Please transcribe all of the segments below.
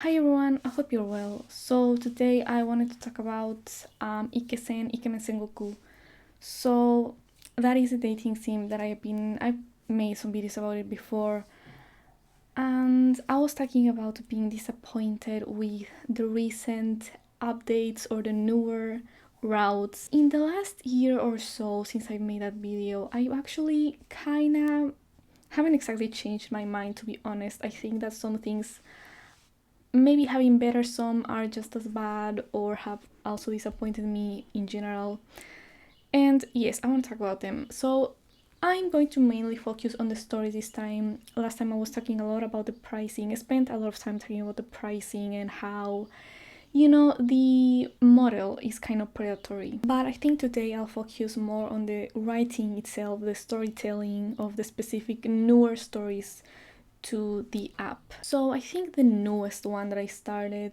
Hi everyone, I hope you're well. So today I wanted to talk about Ikemen Sengoku. So that is a dating sim that I've made some videos about it before, and I was talking about being disappointed with the recent updates or the newer routes. In the last year or so since I made that video, I actually kinda haven't exactly changed my mind, to be honest. I think that some things maybe having better, some are just as bad or have also disappointed me in general. And yes, I want to talk about them. So I'm going to mainly focus on the stories this time. Last time I was talking a lot about the pricing. I spent a lot of time talking about the pricing and how the model is kind of predatory. But I think today I'll focus more on the writing itself, the storytelling of the specific newer stories to the app. So I think the newest one that I started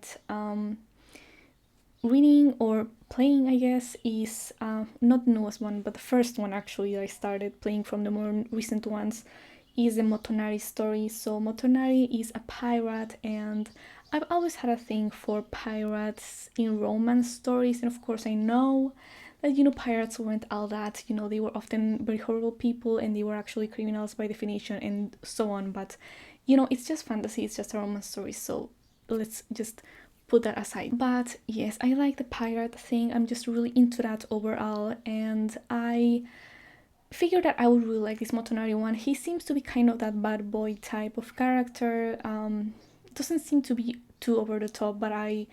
reading or playing, I guess, is not the newest one, but the first one actually that I started playing from the more recent ones is the Motonari story. So Motonari is a pirate, and I've always had a thing for pirates in romance stories, and of course I know that pirates weren't all that. They were often very horrible people and they were actually criminals by definition and so on, but it's just fantasy, it's just a romance story, so let's just put that aside. But yes, I like the pirate thing. I'm just really into that overall, and I figured that I would really like this Motonari one. He seems to be kind of that bad boy type of character. Doesn't seem to be too over the top, but I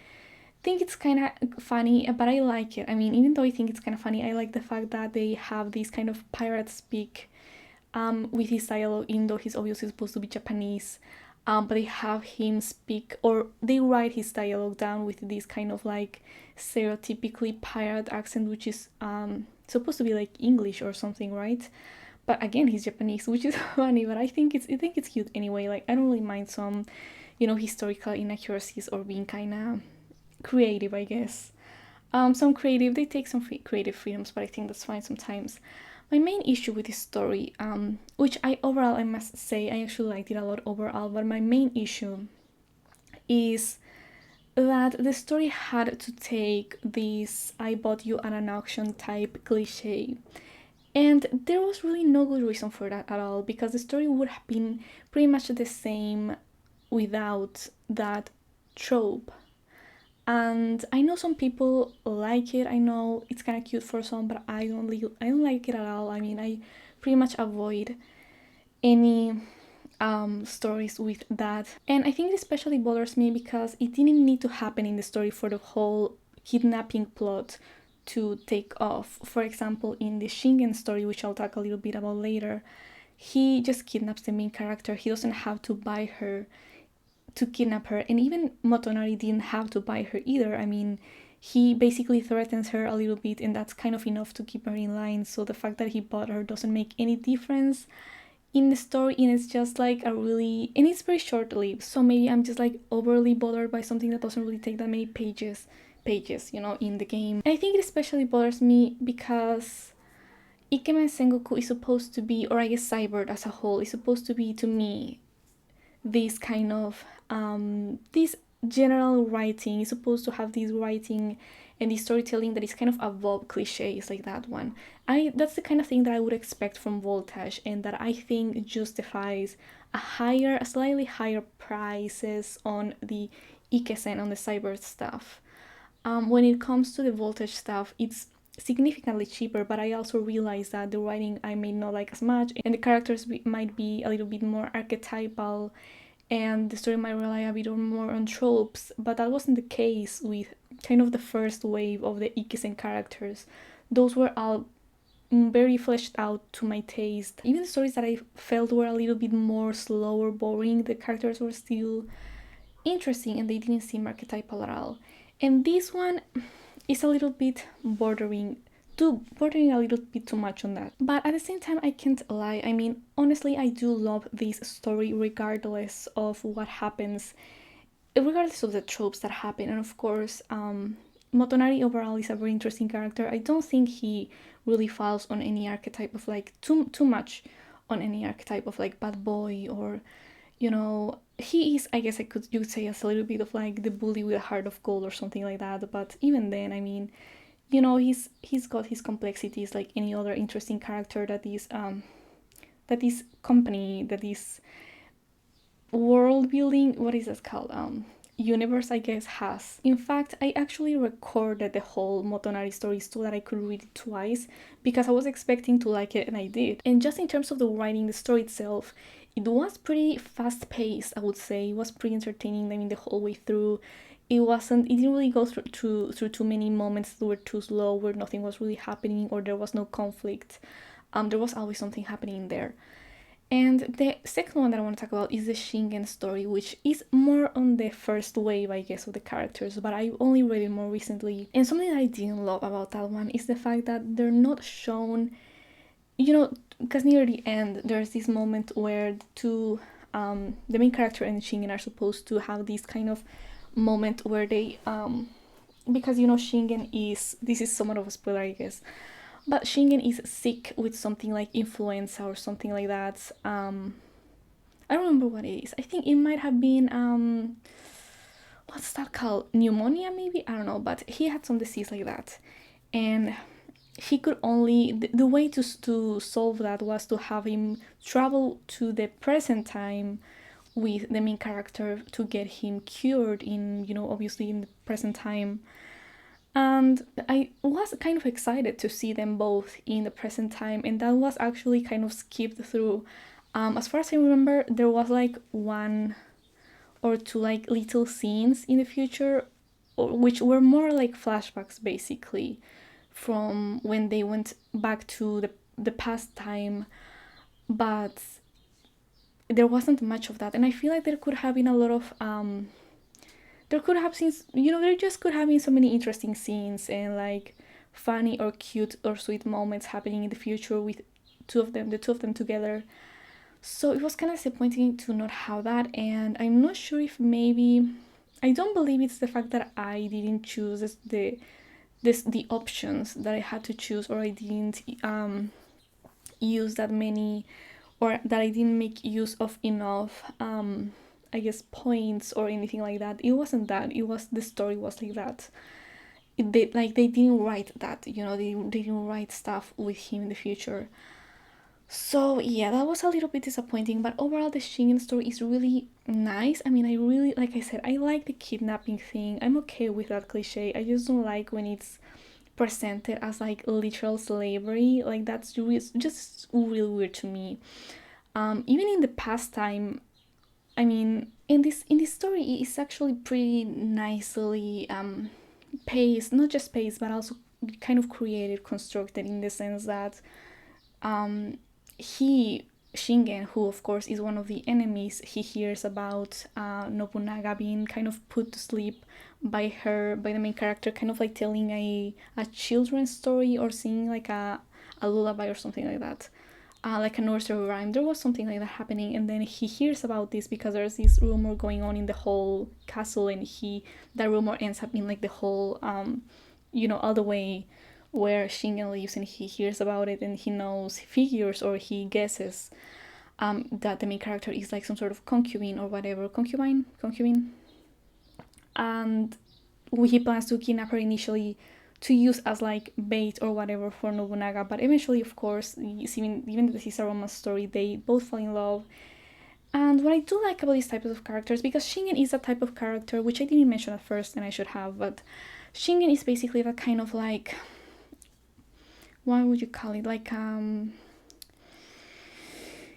think it's kind of funny, but I like it. I mean, even though I think it's kind of funny, I like the fact that they have this kind of pirate speak with his dialogue, even though he's obviously supposed to be Japanese. But they have him speak, or they write his dialogue down with this kind of like stereotypically pirate accent, which is supposed to be like English or something, right? But again, he's Japanese, which is funny. But I think it's cute anyway. Like I don't really mind some, historical inaccuracies or being kind of creative, I guess. Some creative, they take some creative freedoms, but I think that's fine sometimes. My main issue with this story, which I must say I actually liked it a lot overall, but my main issue is that the story had to take this "I bought you at an auction" type cliche, and there was really no good reason for that at all, because the story would have been pretty much the same without that trope. And I know some people like it. I know it's kind of cute for some, but I don't like it at all. I mean, I pretty much avoid any stories with that. And I think it especially bothers me because it didn't need to happen in the story for the whole kidnapping plot to take off. For example, in the Shingen story, which I'll talk a little bit about later, he just kidnaps the main character. He doesn't have to buy her to kidnap her, and even Motonari didn't have to buy her either. I mean, he basically threatens her a little bit, and that's kind of enough to keep her in line. So the fact that he bought her doesn't make any difference in the story, and it's just like a really, and it's very short lived. So maybe I'm just like overly bothered by something that doesn't really take that many pages, in the game. And I think it especially bothers me because Ikemen Sengoku is supposed to be, or I guess Cyber as a whole, is supposed to be to me this kind of this general writing is supposed to have this writing and this storytelling that is kind of above cliches like that one. That's the kind of thing that I would expect from Voltage, and that I think justifies a slightly higher prices on the Ikesen, on the cyber stuff. When it comes to the Voltage stuff, it's significantly cheaper, but I also realize that the writing I may not like as much, and the characters might be a little bit more archetypal, and the story might rely a bit more on tropes, but that wasn't the case with kind of the first wave of the Ikisen characters. Those were all very fleshed out to my taste. Even the stories that I felt were a little bit more slow or boring, the characters were still interesting and they didn't seem archetypal at all. And this one is a little bit bordering a little bit too much on that. But at the same time, I can't lie. I mean, honestly, I do love this story regardless of what happens, regardless of the tropes that happen. And of course, Motonari overall is a very interesting character. I don't think he really falls on any archetype of like too much on any archetype of like bad boy or he is, I guess you could say, as a little bit of like the bully with a heart of gold or something like that. But even then, I mean, he's got his complexities like any other interesting character that is company, that is world building, what is that called, universe, I guess, has. In fact, I actually recorded the whole Motonari story so that I could read it twice, because I was expecting to like it and I did. And just in terms of the writing, the story itself, it was pretty fast paced, I would say. It was pretty entertaining, I mean, the whole way through. It didn't really go through too many moments that were too slow, where nothing was really happening or there was no conflict. There was always something happening there. And the second one that I want to talk about is the Shingen story, which is more on the first wave, I guess, of the characters, but I only read it more recently. And something that I didn't love about that one is the fact that they're not shown, because near the end, there's this moment where the main character and Shingen are supposed to have this kind of moment where they, because Shingen this is somewhat of a spoiler, I guess, but Shingen is sick with something like influenza or something like that. I don't remember what it is. I think it might have been what's that called? Pneumonia, maybe? I don't know. But he had some disease like that, and he could only the way to solve that was to have him travel to the present time with the main character to get him cured in obviously in the present time. And I was kind of excited to see them both in the present time, and that was actually kind of skipped through. As far as I remember, there was like one or two like little scenes in the future, which were more like flashbacks basically, from when they went back to the past time, but there wasn't much of that, and I feel like there could have been a lot of there could have scenes, there just could have been so many interesting scenes and like funny or cute or sweet moments happening in the future with the two of them together. So it was kind of disappointing to not have that, and I'm not sure if maybe, I don't believe it's the fact that I didn't choose the options that I had to choose, or I didn't use that many, or that I didn't make use of enough I guess points or anything like that. It wasn't that. It was the story was like that. They didn't write that. They didn't write stuff with him in the future. So yeah, that was a little bit disappointing. But overall, the Shingen story is really nice. I mean, I really, like I said, I like the kidnapping thing. I'm okay with that cliche. I just don't like when it's presented as like literal slavery. Like that's really, just really weird to me. Even in the past time, I mean, in this story, it's actually pretty nicely paced, not just paced, but also kind of created, constructed, in the sense that um, he Shingen, who of course is one of the enemies, he hears about Nobunaga being kind of put to sleep by the main character, kind of like telling a children's story or singing like a lullaby or something like that, like a nursery rhyme. There was something like that happening, and then he hears about this because there's this rumor going on in the whole castle, and that rumor ends up in like the whole, all the way where Shingen lives, and he hears about it, and he knows, he figures, or he guesses that the main character is like some sort of concubine or whatever, concubine, and he plans to kidnap her initially to use as like bait or whatever for Nobunaga. But eventually, of course, even though this is a romance story, they both fall in love. And what I do like about these types of characters, because Shingen is a type of character which I didn't mention at first and I should have, but Shingen is basically that kind of like, what would you call it? Like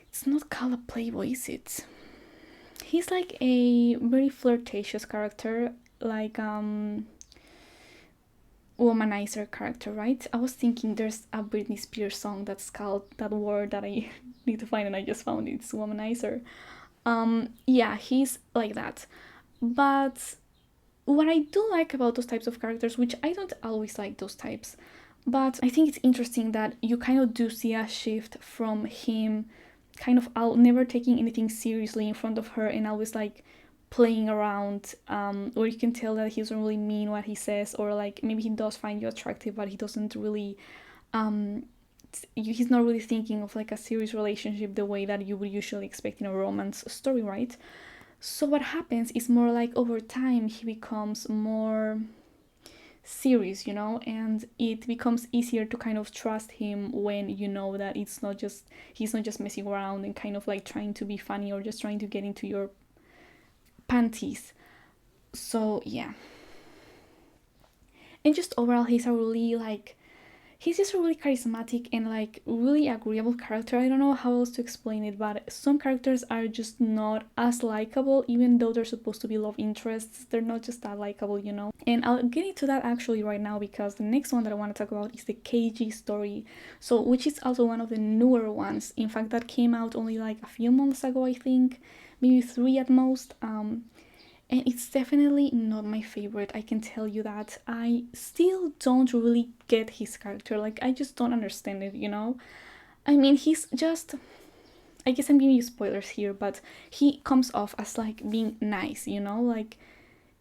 it's not called a playboy, is it? He's like a very flirtatious character, like womanizer character, right? I was thinking there's a Britney Spears song that's called that word that I need to find, and I just found it. It's womanizer. Yeah, he's like that. But what I do like about those types of characters, which I don't always like those types, but I think it's interesting that you kind of do see a shift from him kind of out never taking anything seriously in front of her and always like playing around, or you can tell that he doesn't really mean what he says, or like maybe he does find you attractive but he doesn't really he's not really thinking of like a serious relationship the way that you would usually expect in a romance story, right? So what happens is more like over time he becomes more serious, and it becomes easier to kind of trust him when you know that he's not just messing around and kind of like trying to be funny or just trying to get into your panties. So yeah. And just overall he's just a really charismatic and like really agreeable character. I don't know how else to explain it, but some characters are just not as likable, even though they're supposed to be love interests. They're not just that likable. And I'll get into that actually right now, because the next one that I want to talk about is the Kage Story. So, which is also one of the newer ones. In fact, that came out only like a few months ago, I think, maybe 3 at most. And it's definitely not my favorite, I can tell you that. I still don't really get his character. Like, I just don't understand it. I mean, he's just. I guess I'm giving you spoilers here, but he comes off as like being nice. Like,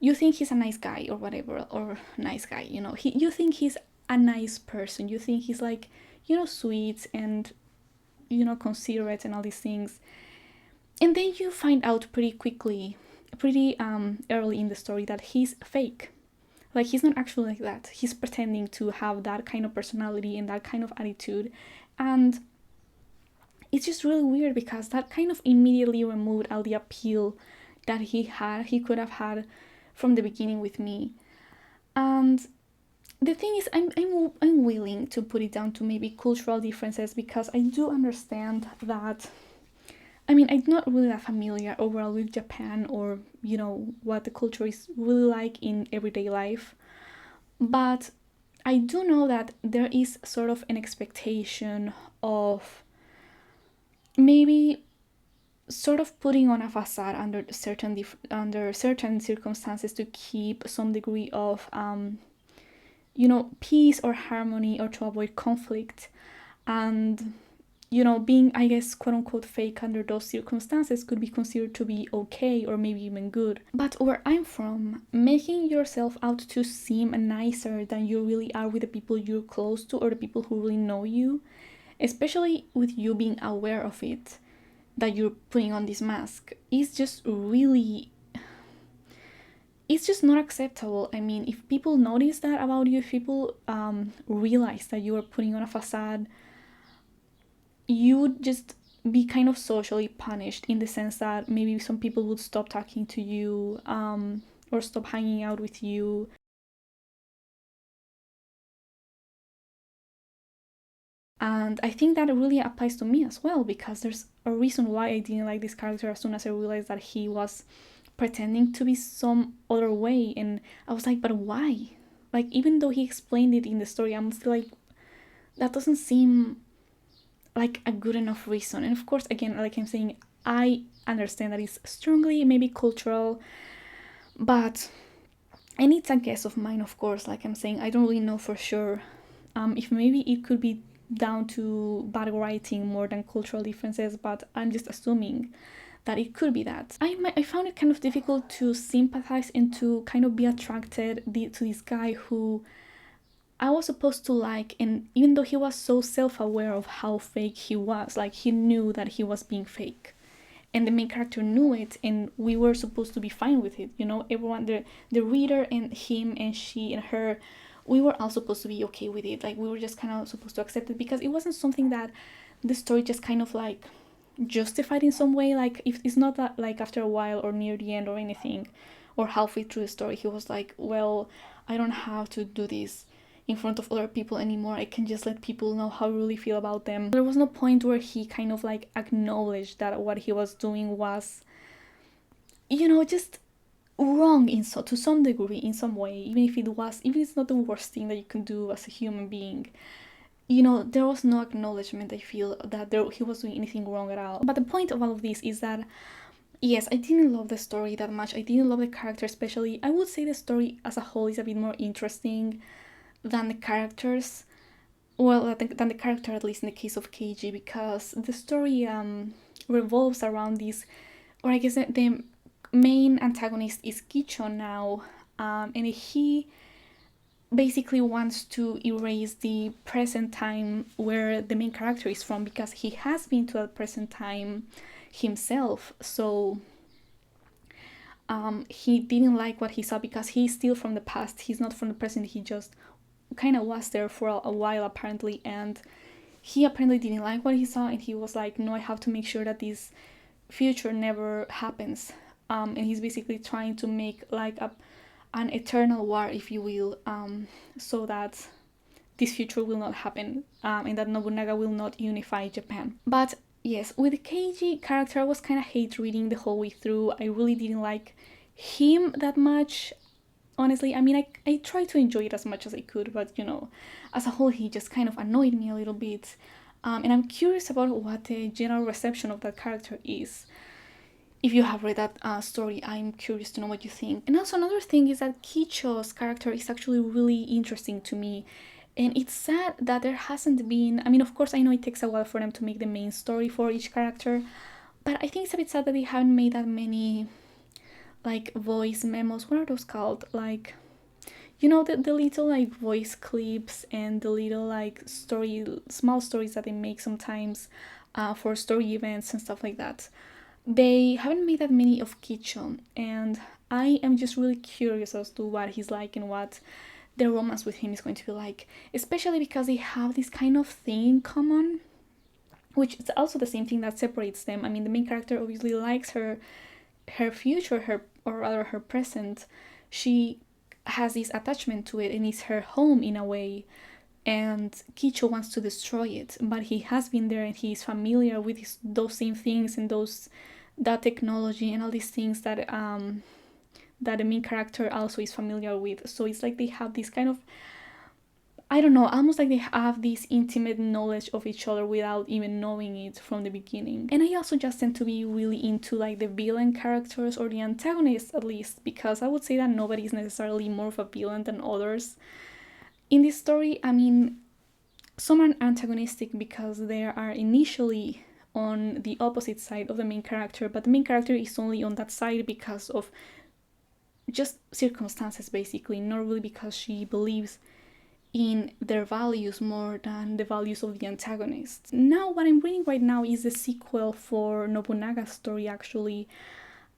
you think he's a nice guy or whatever, or nice guy. You think he's a nice person. You think he's like, sweet and, considerate and all these things. And then you find out pretty early in the story, that he's fake. Like, he's not actually like that. He's pretending to have that kind of personality and that kind of attitude. And it's just really weird, because that kind of immediately removed all the appeal that he could have had from the beginning with me. And the thing is, I'm willing to put it down to maybe cultural differences, because I do understand that. I mean, I'm not really that familiar overall with Japan, or, what the culture is really like in everyday life. But I do know that there is sort of an expectation of maybe sort of putting on a facade under certain circumstances to keep some degree of peace or harmony, or to avoid conflict. And being, I guess, quote unquote fake under those circumstances could be considered to be okay, or maybe even good. But where I'm from, making yourself out to seem nicer than you really are with the people you're close to, or the people who really know you, especially with you being aware of it, that you're putting on this mask, is just really. It's just not acceptable. I mean, if people notice that about you, if people realize that you are putting on a facade, you would just be kind of socially punished, in the sense that maybe some people would stop talking to you, or stop hanging out with you. And I think that really applies to me as well, because there's a reason why I didn't like this character as soon as I realized that he was pretending to be some other way. And I was like, but why? Like, even though he explained it in the story, I'm still like, that doesn't seem like a good enough reason. And of course, again, like I'm saying, I understand that it's strongly maybe cultural, but, and it's a guess of mine, of course. Like I'm saying, I don't really know for sure if maybe it could be down to bad writing more than cultural differences, but I'm just assuming that it could be that. I found it kind of difficult to sympathize and to kind of be attracted to this guy who I was supposed to like. And even though he was so self-aware of how fake he was, like, he knew that he was being fake, and the main character knew it, and we were supposed to be fine with it. Everyone, the reader and him and she and her, we were all supposed to be okay with it. Like, we were just kind of supposed to accept it, because it wasn't something that the story just kind of like justified in some way. Like, if it's not that like after a while or near the end or anything, or halfway through the story, he was like, well, I don't have to do this in front of other people anymore. I can just let people know how I really feel about them. There was no point where he kind of like acknowledged that what he was doing was, just wrong to some degree, in some way, even if it's not the worst thing that you can do as a human being. There was no acknowledgement, I feel, that he was doing anything wrong at all. But the point of all of this is that, yes, I didn't love the story that much. I didn't love the character especially. I would say the story as a whole is a bit more interesting than the characters. Well, than the character, at least in the case of Keiji, because the story revolves around this, or I guess the main antagonist is Kicho now, and he basically wants to erase the present time where the main character is from, because he has been to that present time himself. So he didn't like what he saw because he's still from the past. He's not from the present. He just kind of was there for a while apparently, and he apparently didn't like what he saw, and he was like, no, I have to make sure that this future never happens. And he's basically trying to make like an eternal war, if you will, so that this future will not happen, and that Nobunaga will not unify Japan. But yes, with the Keiji character, I was kind of hate reading the whole way through. I really didn't like him that much, honestly. I mean, I tried to enjoy it as much as I could, but you know, as a whole, he just kind of annoyed me a little bit. And I'm curious about what the general reception of that character is. If you have read that story, I'm curious to know what you think. And also another thing is that Kicho's character is actually really interesting to me. And it's sad that there hasn't been, I mean, of course, I know it takes a while for them to make the main story for each character, but I think it's a bit sad that they haven't made that many, like, voice memos. What are those called? Like, you know, the little, like, voice clips and the little, like, small stories that they make sometimes for story events and stuff like that. They haven't made that many of Kicho, and I am just really curious as to what he's like and what the romance with him is going to be like, especially because they have this kind of thing in common, which is also the same thing that separates them. I mean, the main character obviously likes her future, or rather her present. She has this attachment to it, and it's her home in a way, and Kicho wants to destroy it, but he has been there and he's familiar with those same things and that technology and all these things that that the main character also is familiar with. So it's like they have this kind of, I don't know, almost like they have this intimate knowledge of each other without even knowing it from the beginning. And I also just tend to be really into like the villain characters, or the antagonists at least, because I would say that nobody is necessarily more of a villain than others. In this story, I mean, some are antagonistic because they are initially on the opposite side of the main character, but the main character is only on that side because of just circumstances, basically, not really because she believes in their values more than the values of the antagonists. Now, what I'm reading right now is the sequel for Nobunaga's story, actually,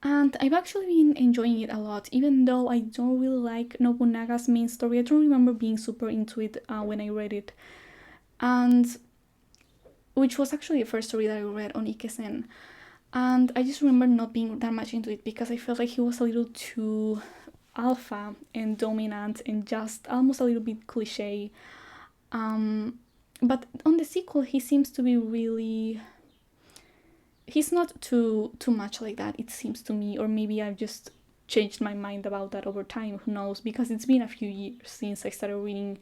and I've actually been enjoying it a lot, even though I don't really like Nobunaga's main story. I don't remember being super into it when I read it, and which was actually the first story that I read on Ikemen. And I just remember not being that much into it because I felt like he was a little too alpha and dominant and just almost a little bit cliche. But on the sequel, he seems to be really... He's not too much like that, it seems to me, or maybe I've just changed my mind about that over time, who knows, because it's been a few years since I started reading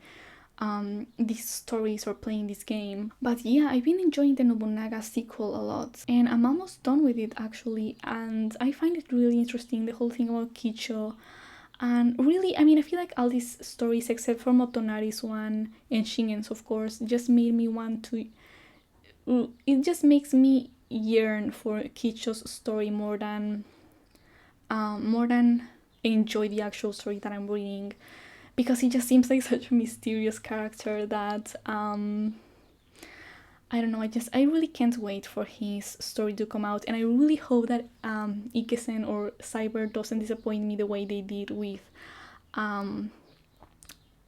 these stories or playing this game. But yeah, I've been enjoying the Nobunaga sequel a lot, and I'm almost done with it actually, and I find it really interesting, the whole thing about Kicho. And really, I mean, I feel like all these stories except for Motonari's one and Shingen's, of course, just made me want to... It just makes me yearn for Kicho's story more than enjoy the actual story that I'm reading, because he just seems like such a mysterious character that I don't know, I really can't wait for his story to come out, and I really hope that Ikemen or Cyber doesn't disappoint me the way they did with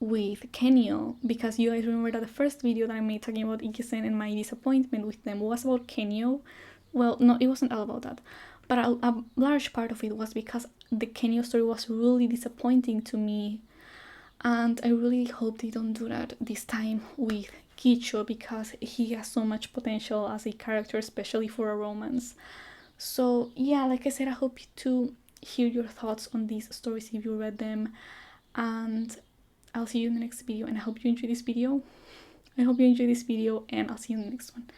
Kenyo, because you guys remember that the first video that I made talking about Ikemen and my disappointment with them was about Kenyo. Well, no, it wasn't all about that, but a large part of it was because the Kenyo story was really disappointing to me, and I really hope they don't do that this time with Kicho, because he has so much potential as a character, especially for a romance. So yeah, like I said, I hope to hear your thoughts on these stories if you read them, and I'll see you in the next video, and I hope you enjoy this video. And I'll see you in the next one.